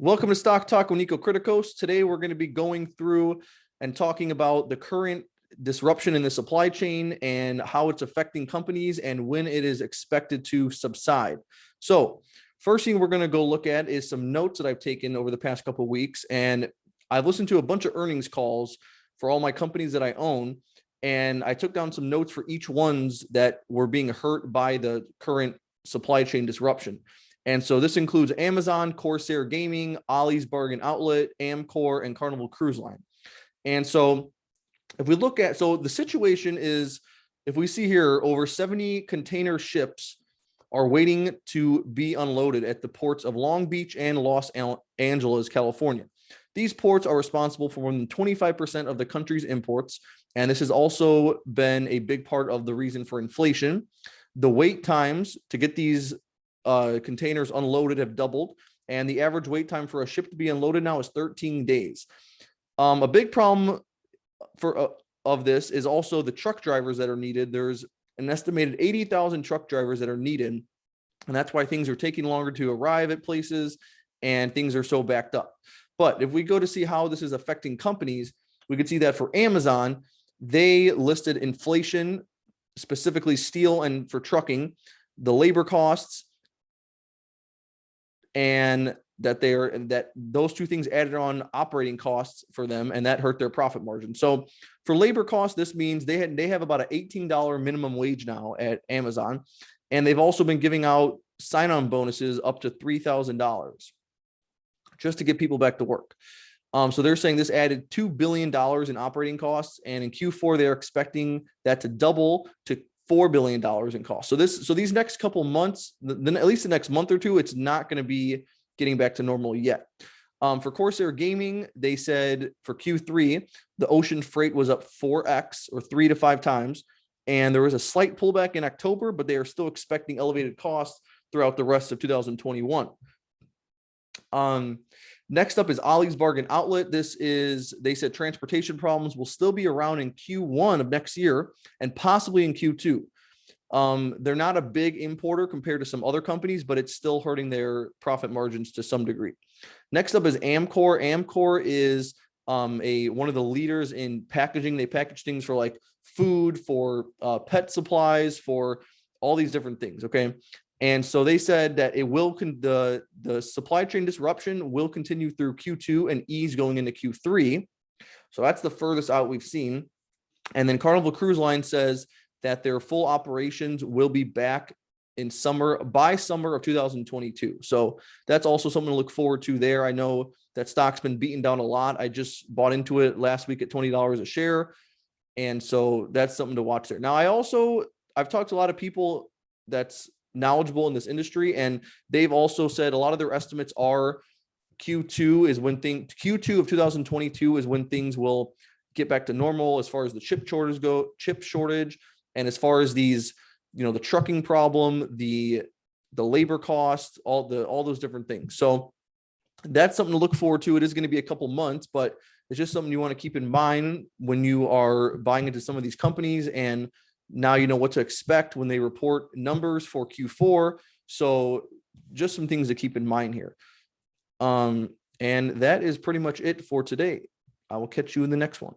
Welcome to Stock Talk with Nico Kritikos. Today we're going to be going through and talking about the current disruption in the supply chain and how it's affecting companies and when it is expected to subside. So first thing we're going to go look at is some notes that I've taken over the past couple of weeks. And I've listened to a bunch of earnings calls for all my companies that I own. And I took down some notes for each ones that were being hurt by the current supply chain disruption. And so this includes Amazon, Corsair Gaming, Ollie's Bargain Outlet, Amcor, and Carnival Cruise Line. And so if we look at, so the situation is, if we see here, over 70 container ships are waiting to be unloaded at the ports of Long Beach and Los Angeles, California. These ports are responsible for more than 25% of the country's imports. And this has also been a big part of the reason for inflation. The wait times to get these containers unloaded have doubled, and the average wait time for a ship to be unloaded now is 13 days. A big problem of this is also the truck drivers that are needed. There's an estimated 80,000 truck drivers that are needed, and that's why things are taking longer to arrive at places and things are so backed up. But if we go to see how this is affecting companies, we could see that for Amazon, they listed inflation, specifically steel and for trucking, the labor costs, and that those two things added on operating costs for them, and that hurt their profit margin. So for labor costs, this means they have about an $18 minimum wage now at Amazon, and they've also been giving out sign-on bonuses up to $3,000 just to get people back to work. So they're saying this added $2 billion in operating costs, and in Q4 they're expecting that to double to $4 billion in costs. So these next couple months, then at least the next month or two, it's not going to be getting back to normal yet. For Corsair Gaming, they said for Q3, the ocean freight was up 4x or 3 to 5 times. And there was a slight pullback in October, but they are still expecting elevated costs throughout the rest of 2021. Next up is Ollie's Bargain Outlet. They said transportation problems will still be around in Q1 of next year and possibly in Q2. They're not a big importer compared to some other companies, but it's still hurting their profit margins to some degree. Next up is Amcor. Amcor is one of the leaders in packaging. They package things for like food, for pet supplies, for all these different things. Okay. And so they said that the supply chain disruption will continue through Q2 and ease going into Q3. So that's the furthest out we've seen. And then Carnival Cruise Line says that their full operations will be back by summer of 2022. So that's also something to look forward to there. I know that stock's been beaten down a lot. I just bought into it last week at $20 a share. And so that's something to watch there. Now, I've talked to a lot of people that's knowledgeable in this industry, and they've also said a lot of their estimates are Q2 of 2022 is when things will get back to normal as far as the chip shortage, and as far as these, the trucking problem, the labor cost, all those different things. So that's something to look forward to. It is going to be a couple months, but it's just something you want to keep in mind when you are buying into some of these companies, and now you know what to expect when they report numbers for Q4. So just some things to keep in mind here. And that is pretty much it for today. I will catch you in the next one.